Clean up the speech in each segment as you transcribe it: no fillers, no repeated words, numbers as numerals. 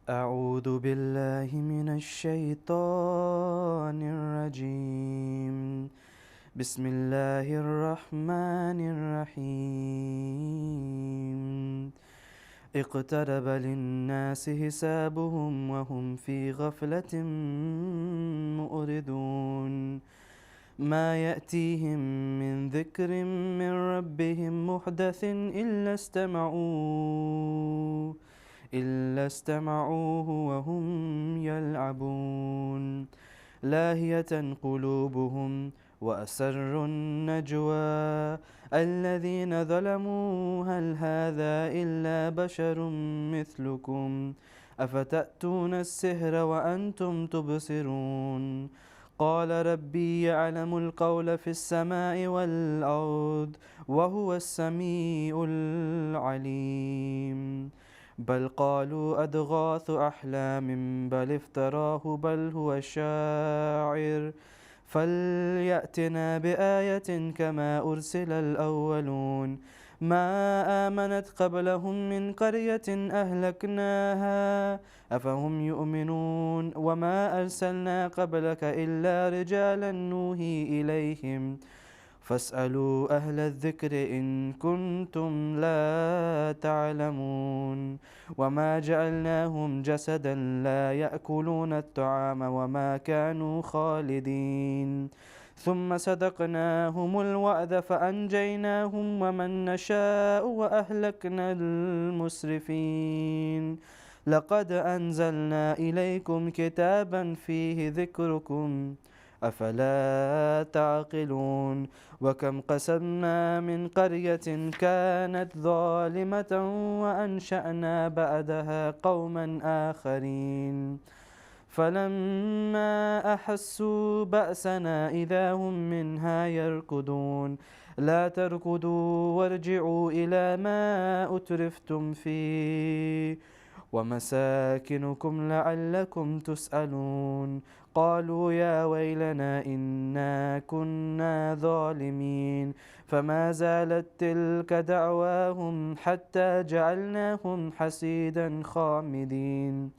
أعوذ بالله من الشيطان الرجيم. بسم الله الرحمن الرحيم. اقترب للناس حسابهم وهم في غفلة مؤردون. ما يأتيهم من ذكر من ربهم محدث إلا استمعوه وهم يلعبون. لاهية قلوبهم وأسروا النجوى الذين ظلموا هل هذا إلا بشر مثلكم أفتأتون السحر وأنتم تبصرون. قال ربي يعلم القول في السماء والأرض وهو السميع العليم. بل قالوا أضغاث أحلام بل افتراه بل هو شاعر فليأتنا بآية كما أرسل الأولون. ما آمنت قبلهم من قرية أهلكناها أفهم يؤمنون. وما أرسلنا قبلك إلا رجالا نوحي إليهم فاسألوا أهل الذكر إن كنتم لا تعلمون. وما جعلناهم جسدا لا يأكلون الطعام وما كانوا خالدين. ثم صدقناهم الوعد فأنجيناهم ومن نشاء وأهلكنا المسرفين. لقد أنزلنا إليكم كتابا فيه ذكركم أفلا تعقلون. وكم قسمنا من قرية كانت ظالمة وأنشأنا بعدها قوما آخرين فلما أحسوا بأسنا إذا هم منها يركضون. لا تركضوا وارجعوا إلى ما أترفتم فيه ومساكنكم لعلكم تسألون. قالوا يا ويلنا إنا كنا ظالمين فما زالت تلك دعواهم حتى جعلناهم حصيدا خامدين.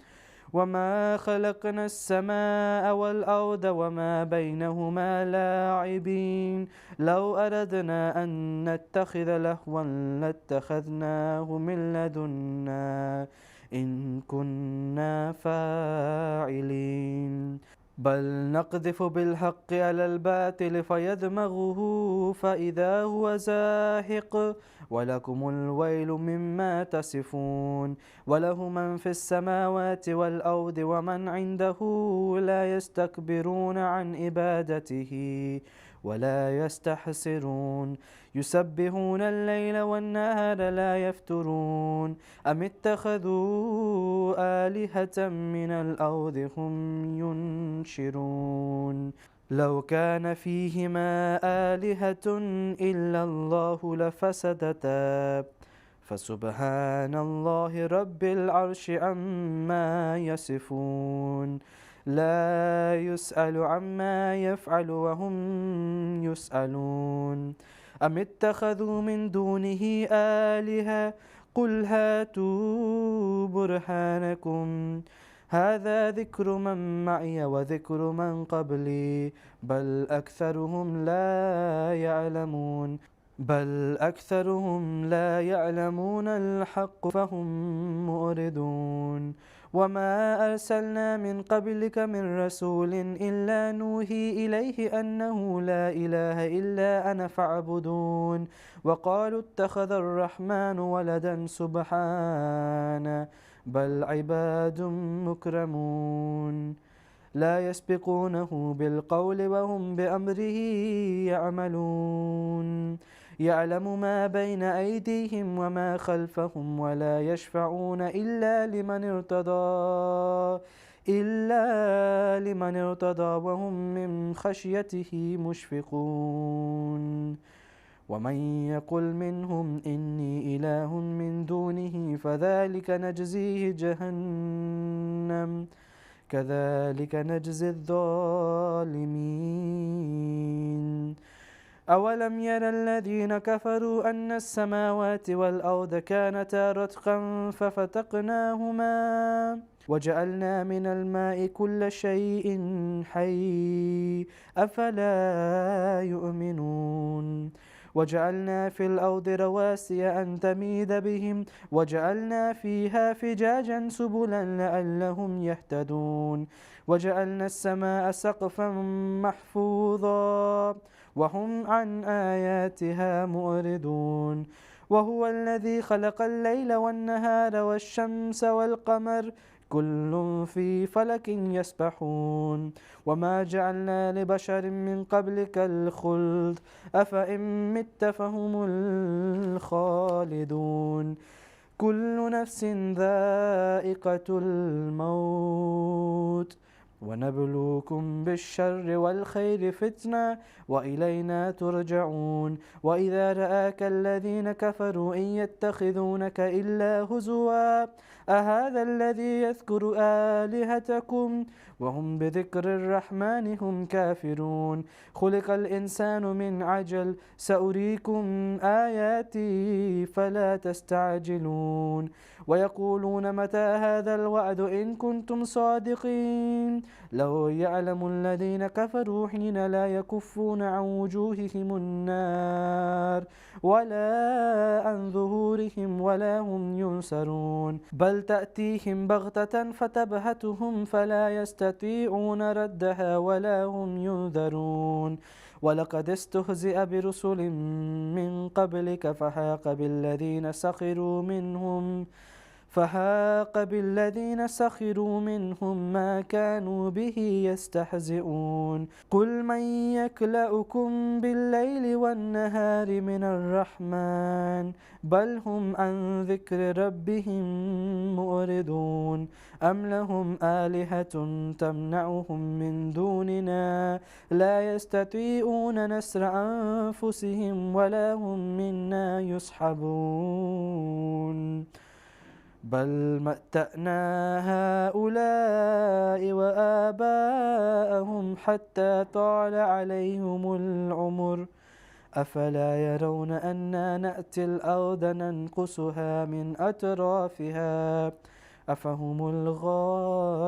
وما خلقنا السماء والأرض وما بينهما لاعبين. لو أردنا أن نتخذ لهوا لاتخذناه من لدنا إن كنا فاعلين. بل نقذف بالحق على الباطل فيدمغه فإذا هو زاهق ولكم الويل مما تصفون. وله من في السماوات والأرض ومن عنده لا يستكبرون عن عبادته ولا يستحسرون. يسبحون الليل والنهار لا يفترون. أم اتخذوا آلهة من الأرض هم ينشرون. لو كان فيهما آلهة إلا الله لفسدتا فسبحان الله رب العرش عما يصفون. لا يسأل عما يفعل وهم يسألون. أم اتخذوا من دونه آلهة قل هاتوا برهانكم هذا ذكر من معي وذكر من قبلي بل أكثرهم لا يعلمون الحق فهم مؤردون. وما أرسلنا من قبلك من رسول إلا نوحي إليه أنه لا إله إلا أنا فاعبدون. وقالوا اتخذ الرحمن ولدا سبحانه بل عباد مكرمون لا يسبقونه بالقول وهم بأمره يعملون. يعلم ما بين أيديهم وما خلفهم ولا يشفعون إلا لمن ارتضى وهم من خشيته مشفقون. ومن يقل منهم إني إله من دونه فذلك نجزيه جهنم كذلك نجزي الظالمين. أولم ير الذين كفروا أن السماوات والأرض كانتا رتقا ففتقناهما وجعلنا من الماء كل شيء حي أفلا يؤمنون وجعلنا في الأرض رواسي أن تميد بهم وجعلنا فيها فجاجا سبلا لعلهم يهتدون وجعلنا السماء سقفا محفوظا وهم عن آياتها معرضون وهو الذي خلق الليل والنهار والشمس والقمر كل في فلك يسبحون وما جعلنا لبشر من قبلك الخلد أفإن مت فهم الخالدون كل نفس ذائقة الموت ونبلوكم بالشر والخير فتنة وإلينا ترجعون وإذا رآك الذين كفروا إن يتخذونك إلا هزوا أهذا الذي يذكر آلهتكم وهم بذكر الرحمن هم كافرون خلق الإنسان من عجل سأريكم آياتي فلا تستعجلون ويقولون متى هذا الوعد إن كنتم صادقين لو يعلم الذين كفروا حين لا يكفون عن وجوههم النار ولا عن ظهورهم ولا هم ينصرون بل تأتيهم بغتة فتبهتهم فلا يستطيعون ردها ولا هم ينذرون ولقد استهزئ برسل من قبلك فحاق بالذين سخروا منهم ما كانوا به يستهزئون قل من يكلؤكم بالليل والنهار من الرحمن بل هم عن ذكر ربهم معرضون أم لهم آلهة تمنعهم من دوننا لا يستطيعون نصر أنفسهم ولا هم منا يصحبون بل متأنا هؤلاء وآباءهم حتى طال عليهم العمر أفلا يرون أنا نأتي الأرض ننقصها من أطرافها أفهم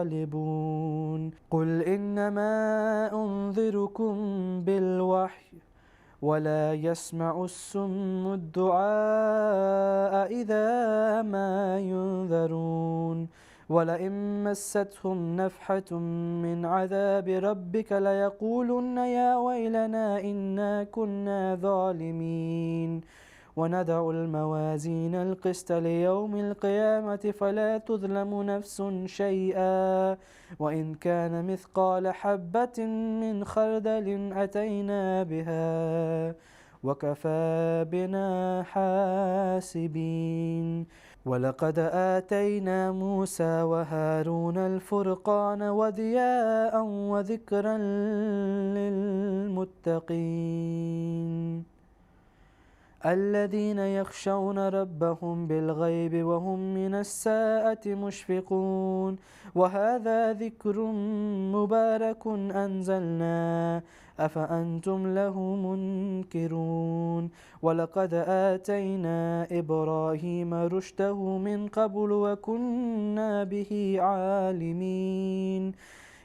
الغالبون قل إنما أنذركم بالوحي ولا يسمع الصم الدعاء إذا ما ينذرون ولئن مستهم نفحة من عذاب ربك ليقولن يا ويلنا إنا كنا ظالمين وندع الموازين القسط ليوم القيامة فلا تظلم نفس شيئا وإن كان مثقال حبة من خردل أتينا بها وكفى بنا حاسبين ولقد آتينا موسى وهارون الفرقان وضياء وذكرا للمتقين الذين يخشون ربهم بالغيب وهم من الساعة مشفقون وهذا ذكر مبارك أنزلناه أفأنتم له منكرون ولقد آتينا إبراهيم رشده من قبل وكنا به عالمين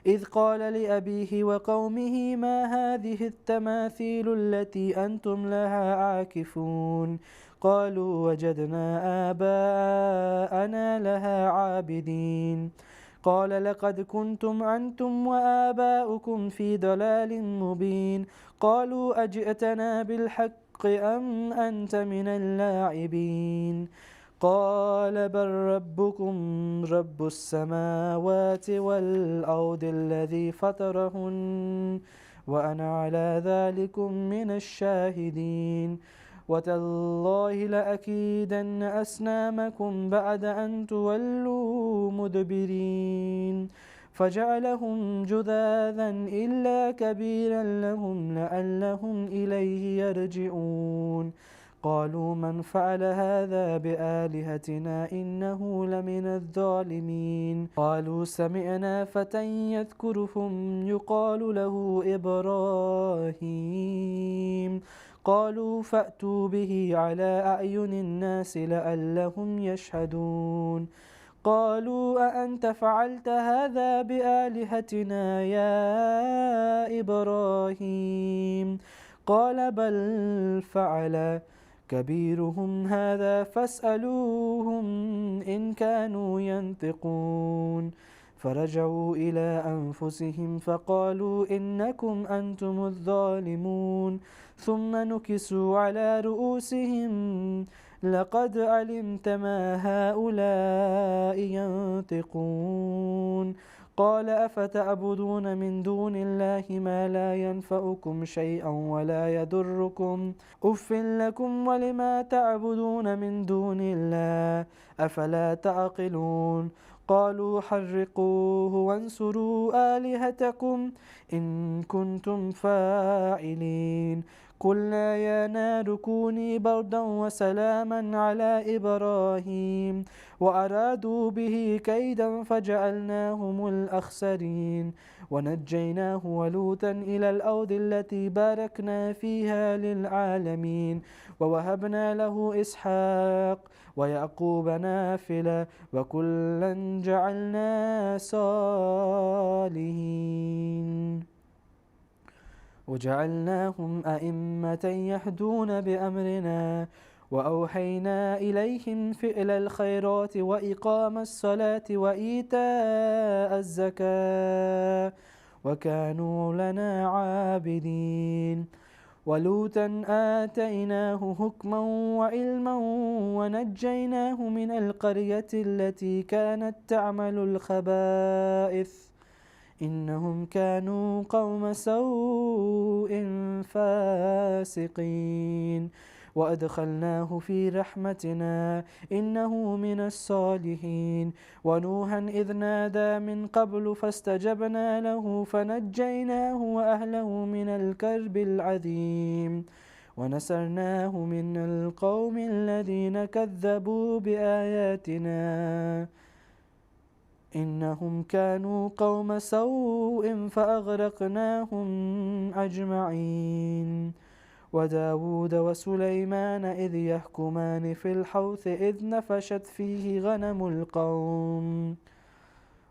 إذ قال لأبيه وقومه ما هذه التماثيل التي أنتم لها عاكفون قالوا وجدنا آباءنا لها عابدين قال لقد كنتم أنتم وآباؤكم في ضلال مبين قالوا أجئتنا بالحق أم أنت من اللاعبين قال بل ربكم رب السماوات والأرض الذي فطرهن وأنا على ذلكم من الشاهدين وتالله لأكيدن أصنامكم بعد أن تولوا مدبرين فجعلهم جذاذا إلا كبيرا لهم لعلهم إليه يرجعون قالوا من فعل هذا بآلهتنا إنه لمن الظالمين قالوا سمعنا فتى يذكرهم يقال له إبراهيم قالوا فأتوا به على أعين الناس لعلهم يشهدون قالوا أأنت فعلت هذا بآلهتنا يا إبراهيم قال بل فعل كبيرهم هذا فاسألوهم إن كانوا ينطقون فرجعوا إلى أنفسهم فقالوا إنكم أنتم الظالمون ثم نكسوا على رؤوسهم لقد علمت ما هؤلاء ينطقون قال أفتعبدون من دون الله ما لا ينفعكم شيئا ولا يضركم أف لكم ولما تعبدون من دون الله أفلا تعقلون قالوا حرقوه وانصروا آلهتكم إن كنتم فاعلين قلنا يا نار كوني بردا وسلاما على إبراهيم وأرادوا به كيدا فجعلناهم الأخسرين ونجيناه ولوطا إلى الأرض التي باركنا فيها للعالمين ووهبنا له إسحاق ويعقوب نافلة وكلا جعلنا صالحين وجعلناهم أئمة يهدون بأمرنا وأوحينا إليهم فعل الخيرات وإقام الصلاة وإيتاء الزكاة وكانوا لنا عابدين ولوطا آتيناه حكما وعلما ونجيناه من القرية التي كانت تعمل الخبائث إنهم كانوا قوم سوء فاسقين وأدخلناه في رحمتنا إنه من الصالحين ونوحا إذ نادى من قبل فاستجبنا له فنجيناه وأهله من الكرب العظيم ونصرناه من القوم الذين كذبوا بآياتنا إنهم كانوا قوم سوء فأغرقناهم أجمعين وداود وسليمان إذ يحكمان في الحوث إذ نفشت فيه غنم القوم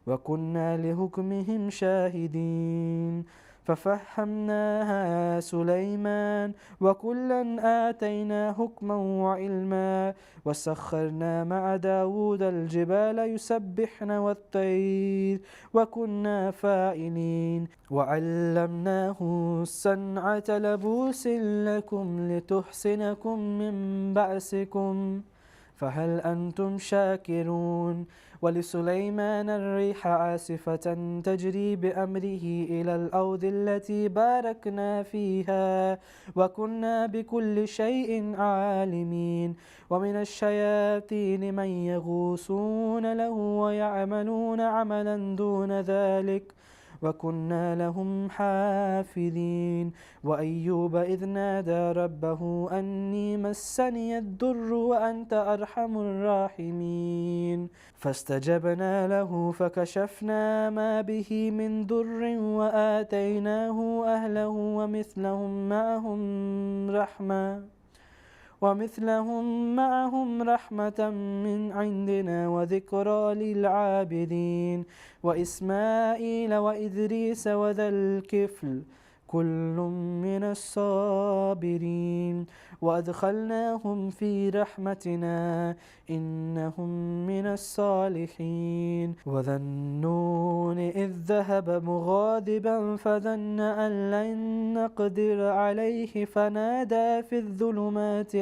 وكنا لحكمهم شاهدين ففهمناها سليمان وكلا آتينا حكما وعلما وسخرنا مع داود الجبال يسبحن والطير وكنا فاعلين وعلمناه صنعة لبوس لكم لتحصنكم من بأسكم فهل أنتم شاكرون ولسليمان الريح عاصفة تجري بأمره إلى الأرض التي باركنا فيها وكنا بكل شيء عالمين ومن الشياطين من يغوصون له ويعملون عملا دون ذلك وكنا لهم حافظين وأيوب إذ نادى ربه أني مسني الضر وأنت أرحم الراحمين فاستجبنا له فكشفنا ما به من ضر وآتيناه أهله ومثلهم معهم رحمة من عندنا وذكرى للعابدين وإسماعيل وإدريس وذا الكفل كل من الصابرين وأدخلناهم في رحمتنا إنهم من الصالحين وذا النون إذ ذهب مغاضبا فظن أن لن نقدر عليه فنادى في الظلمات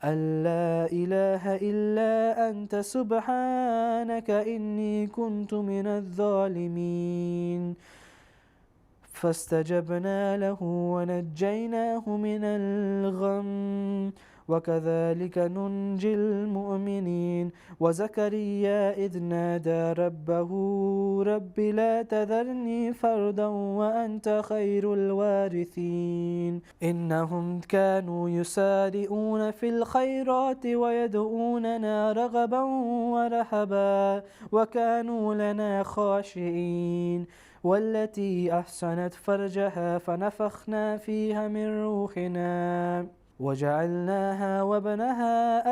أن لا إله إلا أنت سبحانك إني كنت من الظالمين فاستجبنا له ونجيناه من الغم وكذلك ننجي المؤمنين وزكريا إذ نادى ربه رب لا تذرني فردا وأنت خير الوارثين إنهم كانوا يسارعون في الخيرات ويدعوننا رغبا ورهبا وكانوا لنا خاشعين والتي أحسنت فرجها فنفخنا فيها من روحنا وجعلناها وابنها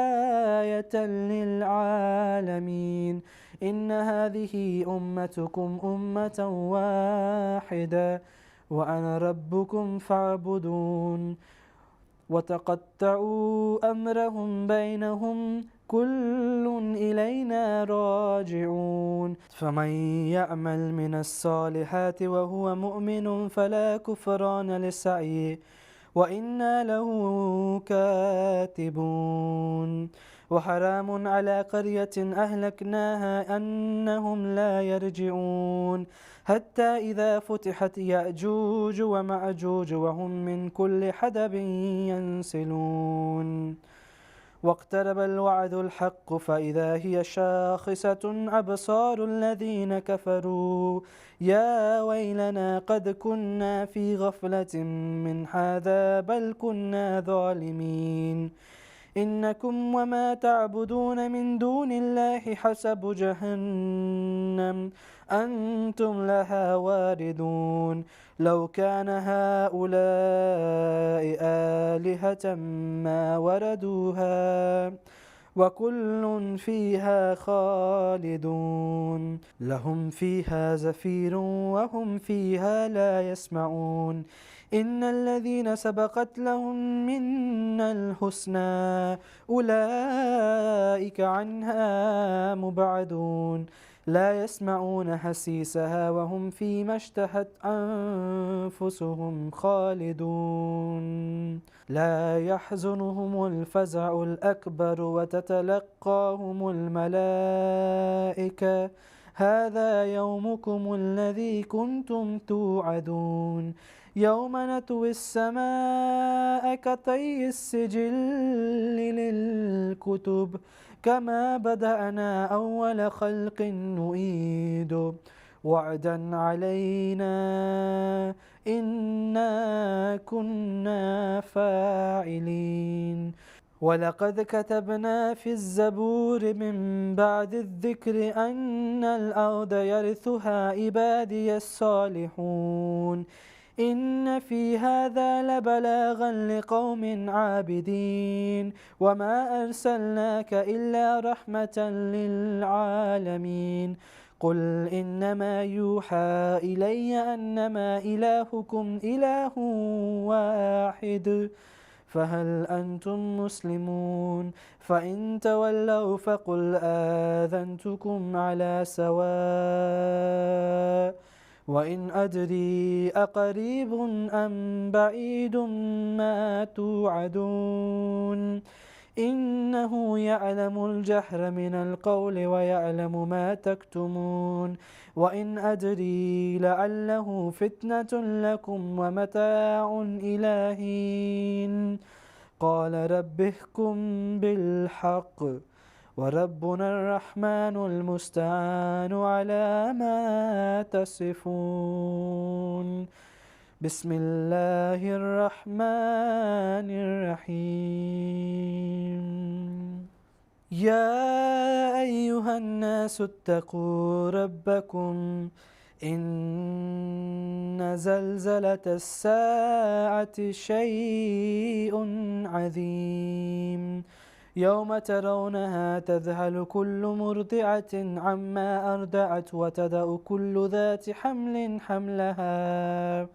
آية للعالمين إن هذه أمتكم أمة واحدة وأنا ربكم فاعبدون وتقطعوا أمرهم بينهم كل إلينا راجعون فمن يعمل من الصالحات وهو مؤمن فلا كفران لسعيه وإنا له كاتبون وحرام على قرية أهلكناها أنهم لا يرجعون حتى إذا فتحت يأجوج ومأجوج وهم من كل حدب ينسلون واقترب الوعد الحق فإذا هي شاخصة أبصار الذين كفروا يا ويلنا قد كنا في غفلة من هذا بل كنا ظالمين إنكم وما تعبدون من دون الله حسب جهنم أنتم لها واردون لو كان هؤلاء آلهة ما وردوها وكل فيها خالدون لهم فيها زفير وهم فيها لا يسمعون إن الذين سبقت لهم منا الحسنى أولئك عنها مبعدون لا يسمعون حسيسها وهم فيما اشتهت أنفسهم خالدون لا يحزنهم الفزع الأكبر وتتلقاهم الملائكة هذا يومكم الذي كنتم توعدون يوم نطوي السماء كطي السجل للكتب كما بدأنا أول خلق نعيد وعدا علينا إنا كنا فاعلين ولقد كتبنا في الزبور من بعد الذكر أن الأرض يرثها عبادي الصالحون إن في هذا لبلاغا لقوم عابدين وما أرسلناك إلا رحمة للعالمين قل إنما يوحى إلي أنما إلهكم إله واحد فهل أنتم مسلمون فإن تولوا فقل آذنتكم على سواء وإن أدري أقريب أم بعيد ما توعدون إنه يعلم الجهر من القول ويعلم ما تكتمون وإن أدري لعله فتنة لكم ومتاع إلى حين قال رب احكم بالحق وربنا الرحمن المستعان على ما تصفون بسم الله الرحمن الرحيم يا أيها الناس اتقوا ربكم إن زلزلة الساعة شيء عظيم يوم ترونها تذهل كل مرضعة عما أرضعت وتضع كل ذات حمل حملها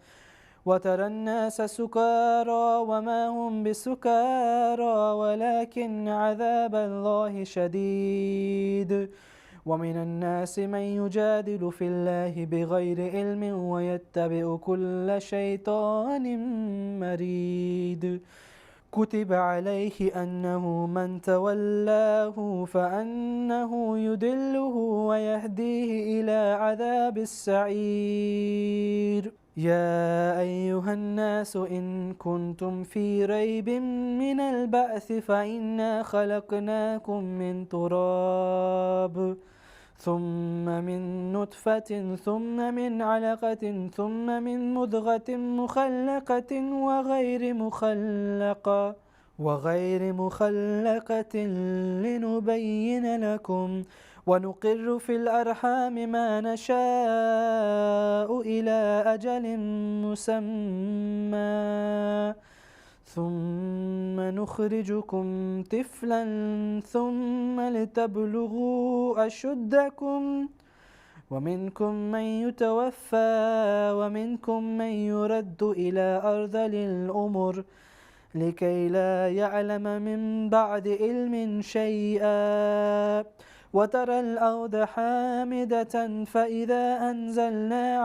وترى الناس سكارى وما هم بسكارى ولكن عذاب الله شديد ومن الناس من يجادل في الله بغير علم ويتبع كل شيطان مريد كتب عليه أنه من تولاه فأنه يدله ويهديه إلى عذاب السعير يا أيها الناس إن كنتم في ريب من البعث فإنا خلقناكم من تراب ثم من نطفة ثم من علقة ثم من مضغة مخلقة وغير مخلقة وغير مخلقة لنبين لكم ونقر في الأرحام ما نشاء إلى أجل مسمى ثم نخرجكم طفلا ثم لتبلغوا أشدكم ومنكم من يتوفى ومنكم من يرد إلى أرذل الأمر لكي لا يعلم من بعد علم شيئا وترى الأرض حامدة فإذا أنزلنا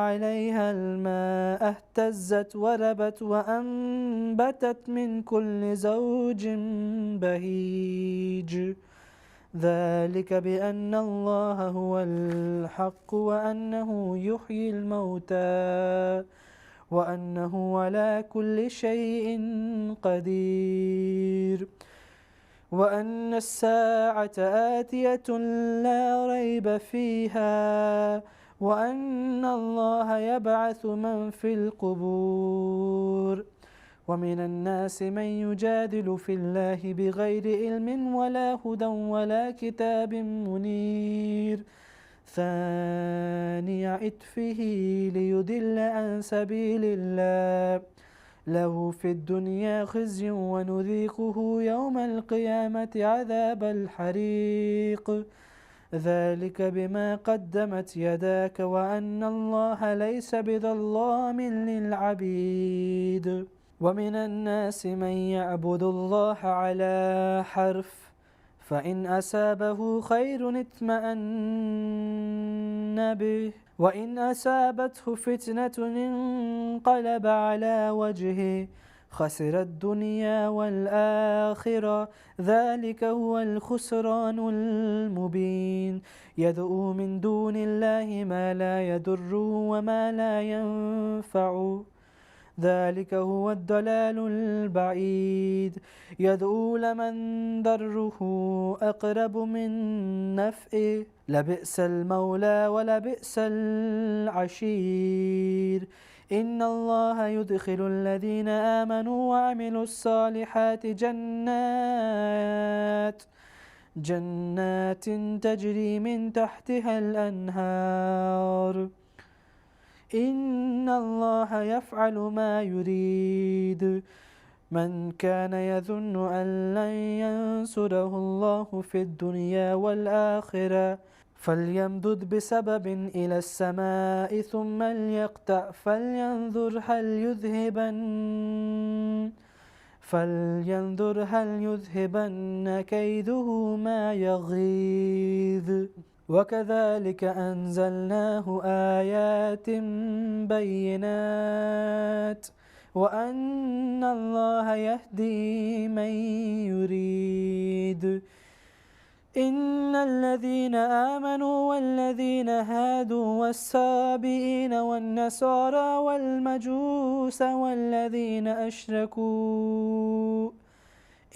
عليها الماء اهتزت وربت وأنبتت من كل زوج بهيج ذلك بأن الله هو الحق وأنه يحيي الموتى وأنه على كل شيء قدير وأن الساعة آتية لا ريب فيها وأن الله يبعث من في القبور ومن الناس من يجادل في الله بغير علم ولا هدى ولا كتاب منير ثاني عطفه ليضل عن سبيل الله له في الدنيا خزي ونذيقه يوم القيامة عذاب الحريق ذلك بما قدمت يداك وأن الله ليس بظلام للعبيد ومن الناس من يعبد الله على حرف فإن أصابه خير اطمأن به وإن أصابته فتنة انقلب على وجهه خسر الدنيا والآخرة ذلك هو الخسران المبين يدعو من دون الله ما لا يضره وما لا ينفعه ذلك هو الضلال البعيد يدعو لمن ضره أقرب من نفعه لبئس المولى ولبئس العشير إن الله يدخل الذين آمنوا وعملوا الصالحات جنات تجري من تحتها الأنهار إن الله يفعل ما يريد من كان يظن أن لن ينصره الله في الدنيا والآخرة فليمدد بسبب إلى السماء ثم ليقطع فلينظر هل يذهبن كيده ما يغيظ وكذلك أنزلناه آيات بينات وأن الله يهدي من يريد إن الذين آمنوا والذين هادوا والسابئين والنصارى والمجوس والذين أشركوا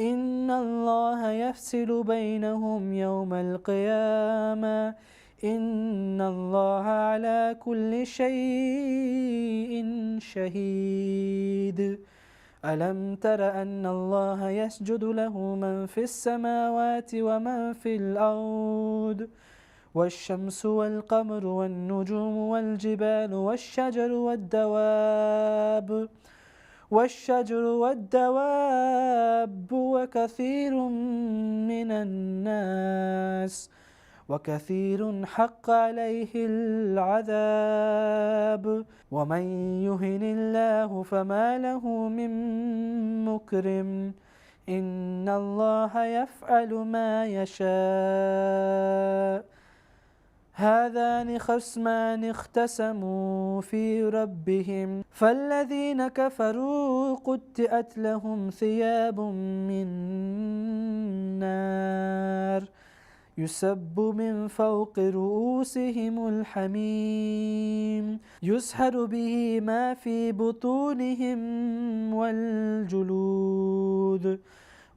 إن الله يفصل بينهم يوم القيامة إن الله على كل شيء شهيد ألم تر أن الله يسجد له من في السماوات ومن في الأرض والشمس والقمر والنجوم والجبال والشجر والدواب وكثير حق عليه العذاب ومن يهن الله فما له من مكرم إن الله يفعل ما يشاء هذان خصمان اختصموا في ربهم فالذين كفروا قطعت لهم ثياب من نار يسب من فوق رؤوسهم الحميم يسحر به ما في بطونهم والجلود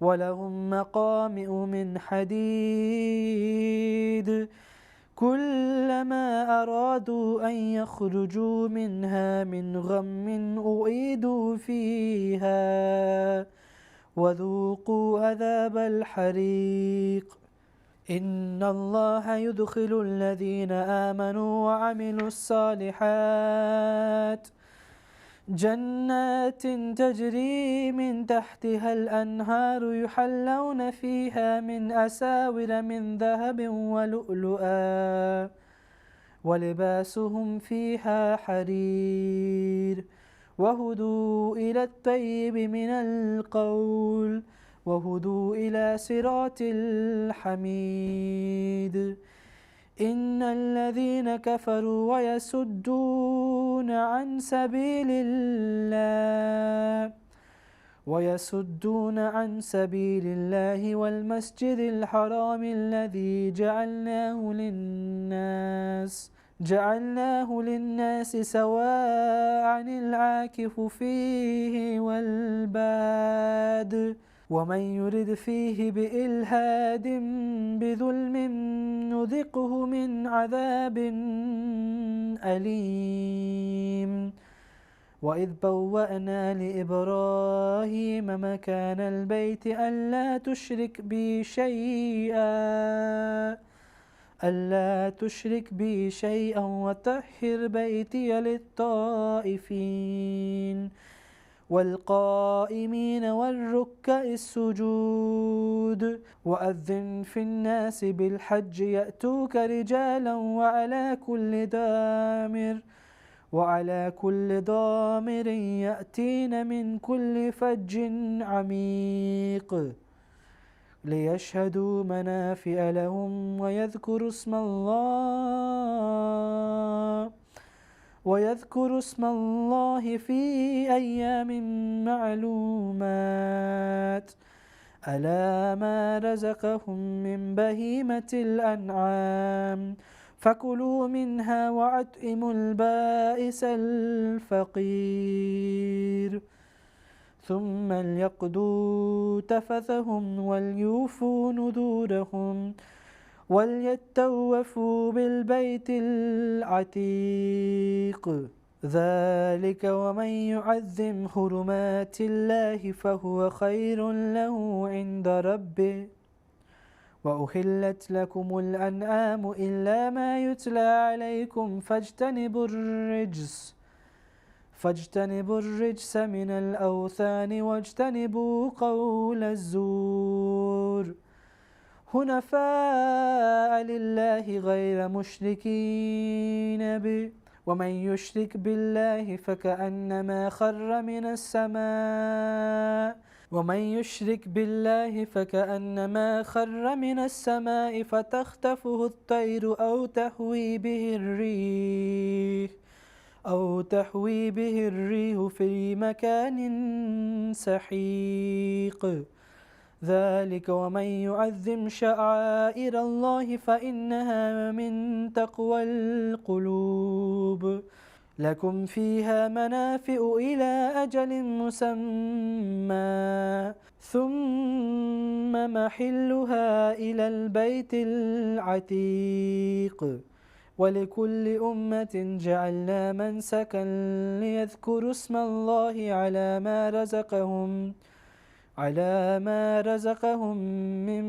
ولهم مقامع من حديد كلما أرادوا أن يخرجوا منها من غم أعيدوا فيها وذوقوا عذاب الحريق إن الله يدخل الذين آمنوا وعملوا الصالحات جنات تجري من تحتها الأنهار يحلون فيها من أساور من ذهب ولؤلؤا ولباسهم فيها حرير وهدوا إلى الطيب من القول وهدوا إلى صراط الحميد إن الذين كفروا ويصدون عن سبيل الله والمسجد الحرام الذي جعلناه للناس سواء العاكف فيه والباد ومن يرد فيه بإلحاد بظلم نذقه من عذاب أليم وإذ بوأنا لإبراهيم مكان البيت ألا تشرك بي شيئا وطهر بيتي للطائفين والقائمين والركع السجود وأذن في الناس بالحج يأتوك رجالا وعلى كل ضامر يأتين من كل فج عميق ليشهدوا منافع لهم ويذكروا اسم الله في أيام معلومات ألا ما رزقهم من بهيمة الأنعام فكلوا منها وأطعموا البائس الفقير ثم ليقضوا تفثهم وليوفوا نذورهم وليطوفوا بالبيت العتيق ذلك ومن يعظم حرمات الله فهو خير له عند ربه وأحلت لكم الأنعام إلا ما يتلى عليكم فاجتنبوا الرجس من الأوثان واجتنبوا قول الزور حنفاء لله غير مشركين به ومن يشرك بالله فكأنما خر من السماء فتخطفه الطير أو تحوي به الريح في مكان سحيق ذلك ومن يعظم شعائر الله فإنها من تقوى القلوب لكم فيها منافع إلى أجل مسمى ثم محلها إلى البيت العتيق ولكل أمة جعلنا منسكا ليذكروا اسم الله على ما رزقهم من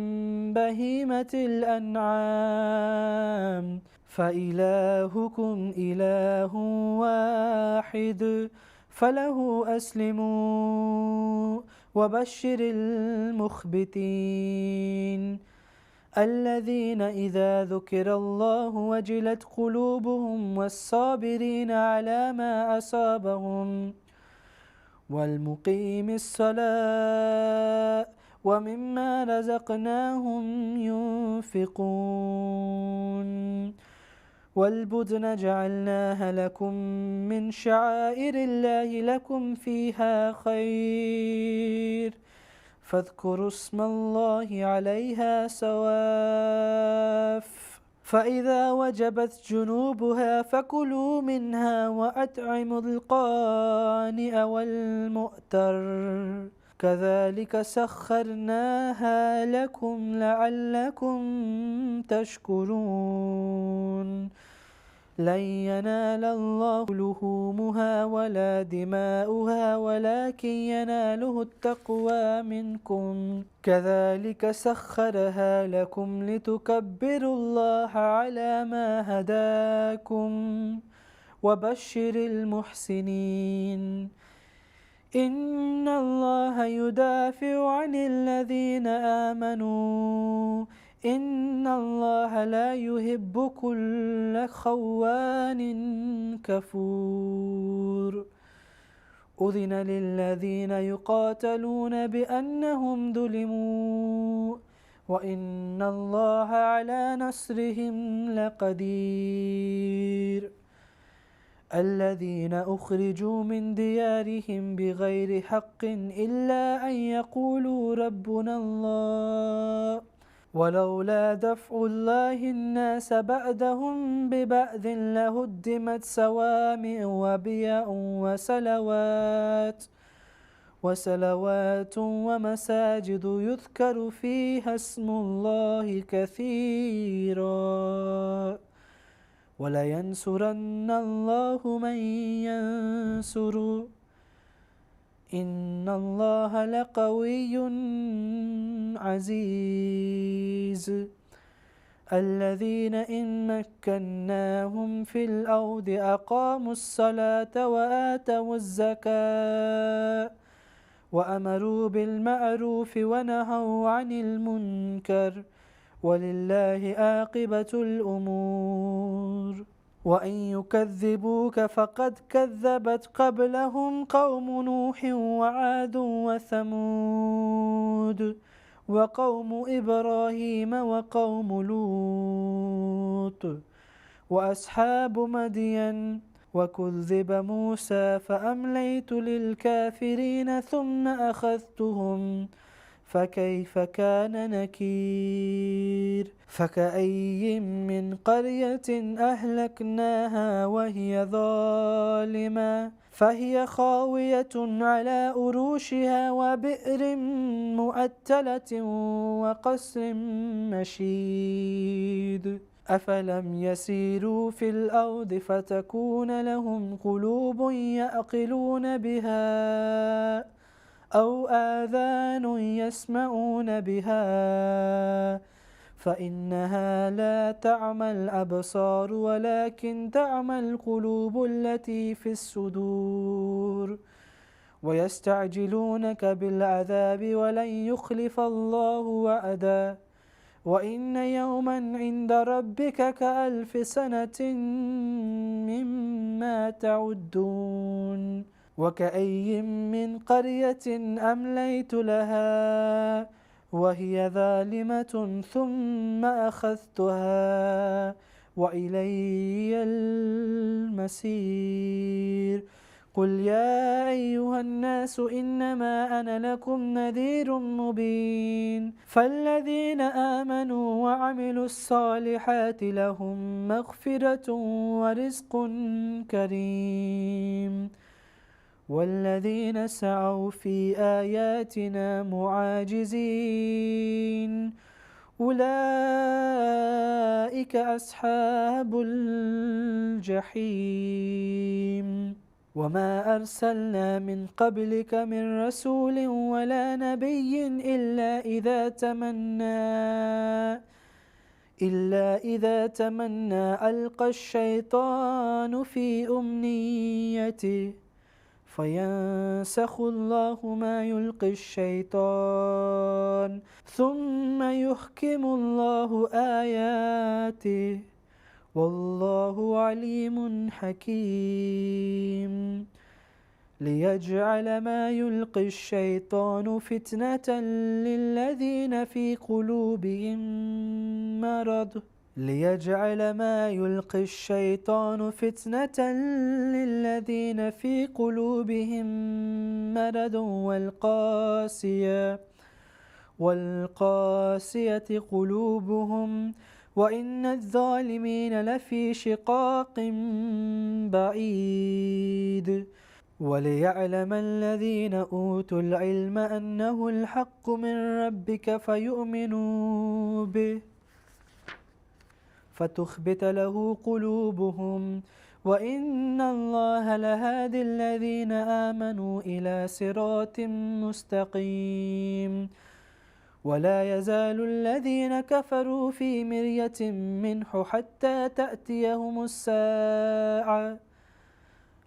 بهيمة الأنعام فإلهكم إله واحد فله أسلموا وبشر المخبتين الذين إذا ذكر الله وجلت قلوبهم والصابرين على ما أصابهم والمقيم الصلاة ومما رزقناهم ينفقون والبدن جعلناها لكم من شعائر الله لكم فيها خير فاذكروا اسم الله عليها صواف فإذا وجبت جنوبها فكلوا منها وأطعموا القانع والمؤتر كذلك سخرناها لكم لعلكم تشكرون لن ينال الله لحومها ولا دماؤها ولكن يناله التقوى منكم كذلك سخرها لكم لتكبروا الله على ما هداكم وبشر المحسنين إن الله يدافع عن الذين آمنوا إن الله لا يحب كل خوان كفور أذن للذين يقاتلون بأنهم ظلموا وإن الله على نصرهم لقدير الذين أخرجوا من ديارهم بغير حق إلا أن يقولوا ربنا الله ولولا دفع الله الناس بعدهم ببعض لهدمت صوامع وبيع وصلوات ومساجد يذكر فيها اسم الله كثيرا ولينصرن الله من ينصره إن الله لقوي عزيز الذين إن مكناهم في الأرض أقاموا الصلاة وآتوا الزكاة وأمروا بالمعروف ونهوا عن المنكر ولله عاقبة الأمور وإن يكذبوك فقد كذبت قبلهم قوم نوح وعاد وثمود وقوم إبراهيم وقوم لوط وأصحاب مدين وكذب موسى فأمليت للكافرين ثم أخذتهم فكيف كان نكير فكأي من قرية أهلكناها وهي ظالمة فهي خاوية على أروشها وبئر مؤتلة وقصر مشيد أفلم يسيروا في الأرض فتكون لهم قلوب يعقلون بها أو آذان يسمعون بها فإنها لا تعمى الأبصار ولكن تعمى القلوب التي في الصدور ويستعجلونك بالعذاب ولن يخلف الله وعده وإن يوما عند ربك كألف سنة مما تعدون وكأي من قرية أمليت لها وهي ظالمة ثم أخذتها وإلي المسير قل يا أيها الناس إنما أنا لكم نذير مبين فالذين آمنوا وعملوا الصالحات لهم مغفرة ورزق كريم والذين سعوا في آياتنا معاجزين أولئك أصحاب الجحيم وما أرسلنا من قبلك من رسول ولا نبي إلا إذا تمنى ألقى الشيطان في أمنيته فينسخ الله ما يلقي الشيطان ثم يحكم الله آياته والله عليم حكيم ليجعل ما يلقي الشيطان فتنة للذين في قلوبهم مرض والقاسية قلوبهم وإن الظالمين لفي شقاق بعيد وليعلم الذين أوتوا العلم أنه الحق من ربك فيؤمنوا به فتخبت له قلوبهم وإن الله لهادي الذين آمنوا إلى صراط مستقيم ولا يزال الذين كفروا في مرية منه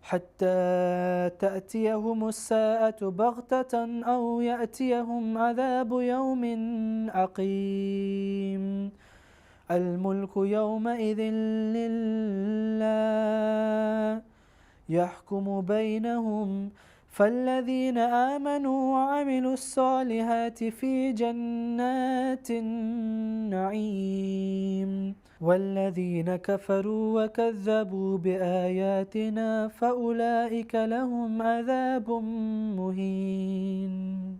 حتى تأتيهم الساعة بغتة أو يأتيهم عذاب يوم عقيم الملك يومئذ لله يحكم بينهم فالذين آمنوا وعملوا الصالحات في جنات النعيم والذين كفروا وكذبوا بآياتنا فأولئك لهم عذاب مهين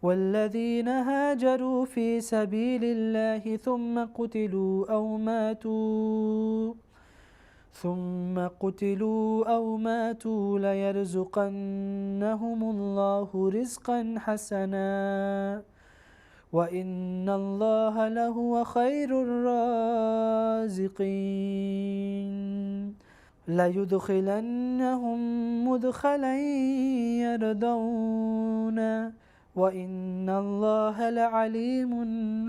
والذين هاجروا في سبيل الله ثم قتلوا أو ماتوا ليرزقنهم الله رزقا حسنا وإن الله لهو خير الرازقين ليدخلنهم مدخلا يرضونه وإن الله لعليم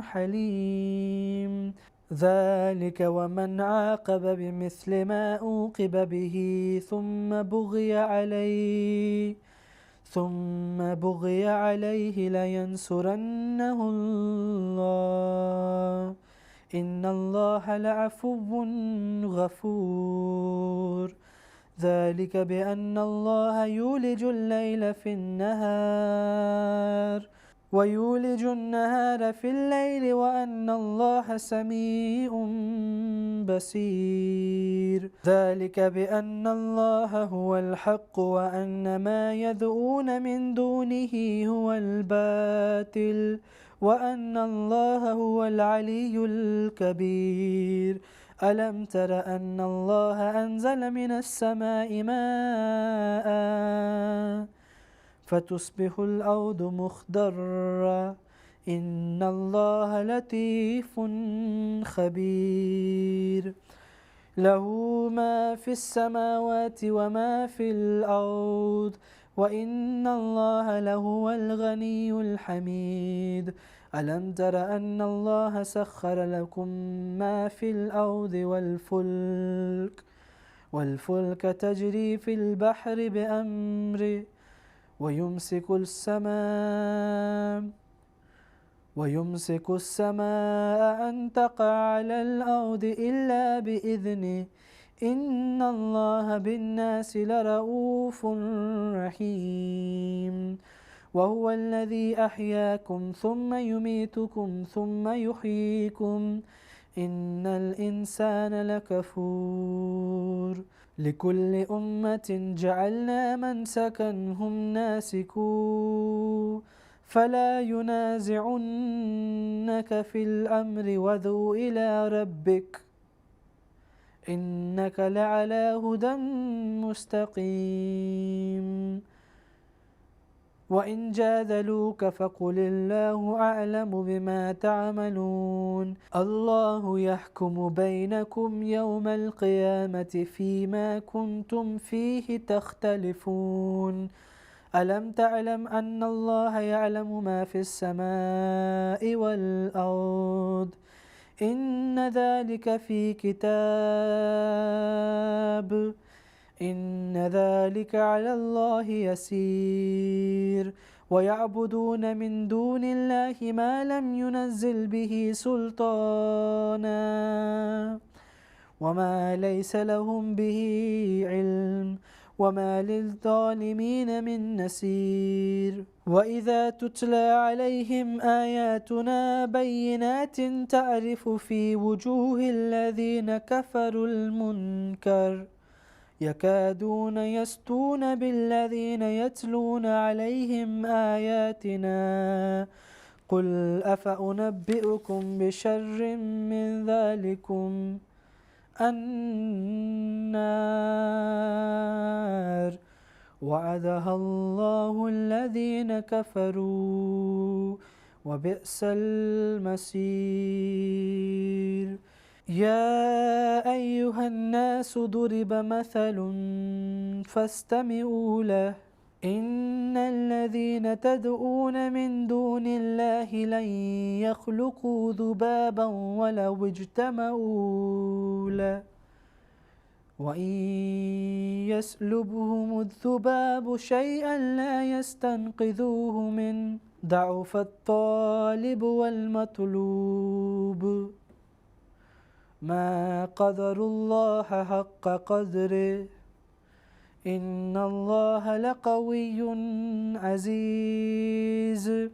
حليم ذلك ومن عاقب بمثل ما عوقب به ثم بغي عليه لينصرنه الله إن الله لعفو غفور ذلك بأن الله يولج الليل في النهار ويولج النهار في الليل وأن الله سميع بصير ذلك بأن الله هو الحق وأن ما يدعون من دونه هو الباطل وأن الله هو العلي الكبير ألم تر أن الله أنزل من السماء ماء فتصبح الأرض مخضرة إن الله لطيف خبير له ما في السماوات وما في الأرض وإن الله لهو الغني الحميد ألم تر أن الله سخر لكم ما في الأرض والفلك تجري في البحر بأمره ويمسك السماء أن تقع على الأرض إلا بإذنه إن الله بالناس لرؤوف رحيم وهو الذي أحياكم ثم يميتكم ثم يحييكم إن الإنسان لكفور لكل أمة جعلنا منسكا هم ناسكوه فلا ينازعنك في الأمر وادع إلى ربك إنك لعلى هدى مستقيم وإن جادلوك فقل الله أعلم بما تعملون الله يحكم بينكم يوم القيامة فيما كنتم فيه تختلفون ألم تعلم أن الله يعلم ما في السماء والأرض إن ذلك في كتاب إن ذلك على الله يسير ويعبدون من دون الله ما لم ينزل به سلطانا وما ليس لهم به علم وما للظالمين من نصير وإذا تتلى عليهم آياتنا بينات تعرف في وجوه الذين كفروا المنكر يكادون يسطون بالذين يتلون عليهم آياتنا قل أفأنبئكم بشر من ذلكم النار وعدها الله الذين كفروا وبئس المصير. يا أيها الناس ضرب مثل فاستمعوا له إن الذين تدعون من دون الله لن يخلقوا ذبابا ولو اجتمعوا له وإن يسلبهم الذباب شيئا لا يستنقذوه منه ضعف الطالب والمطلوب ما قدر الله حق قدره إن الله لقوي عزيز.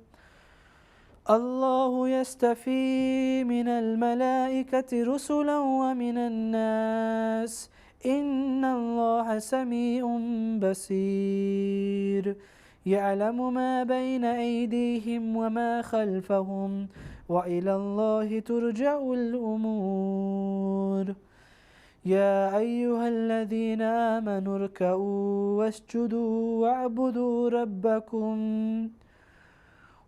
الله يستفي من الملائكة رسلا ومن الناس إن الله سميع بصير يعلم ما بين أيديهم وما خلفهم وإلى الله ترجع الأمور. يا أيها الذين آمنوا اركعوا واسجدوا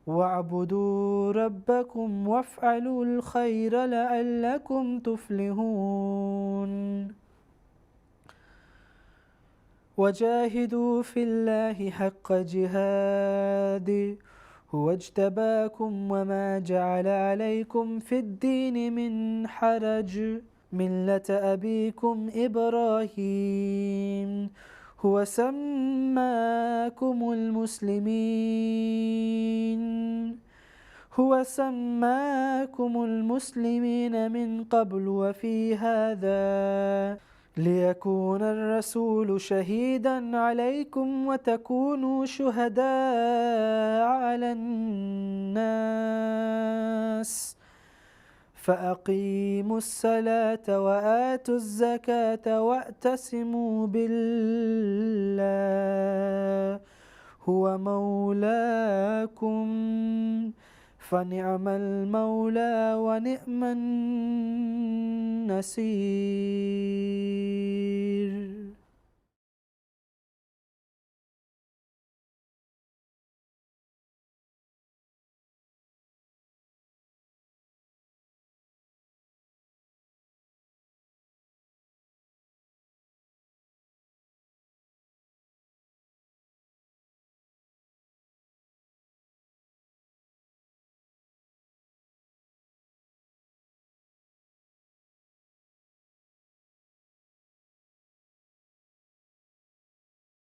واعبدوا ربكم وافعلوا الخير لعلكم تفلحون. وجاهدوا في الله حق جهاده هو اجتباكم وما جعل عليكم في الدين من حرج ملة أبيكم إبراهيم هو سماكم المسلمين من قبل وفي هذا ليكون الرسول شهيدا عليكم وتكونوا شهداء على الناس فأقيموا الصلاة وآتوا الزكاة واعتصموا بالله هو مولاكم فنعم المولى ونعم النصير.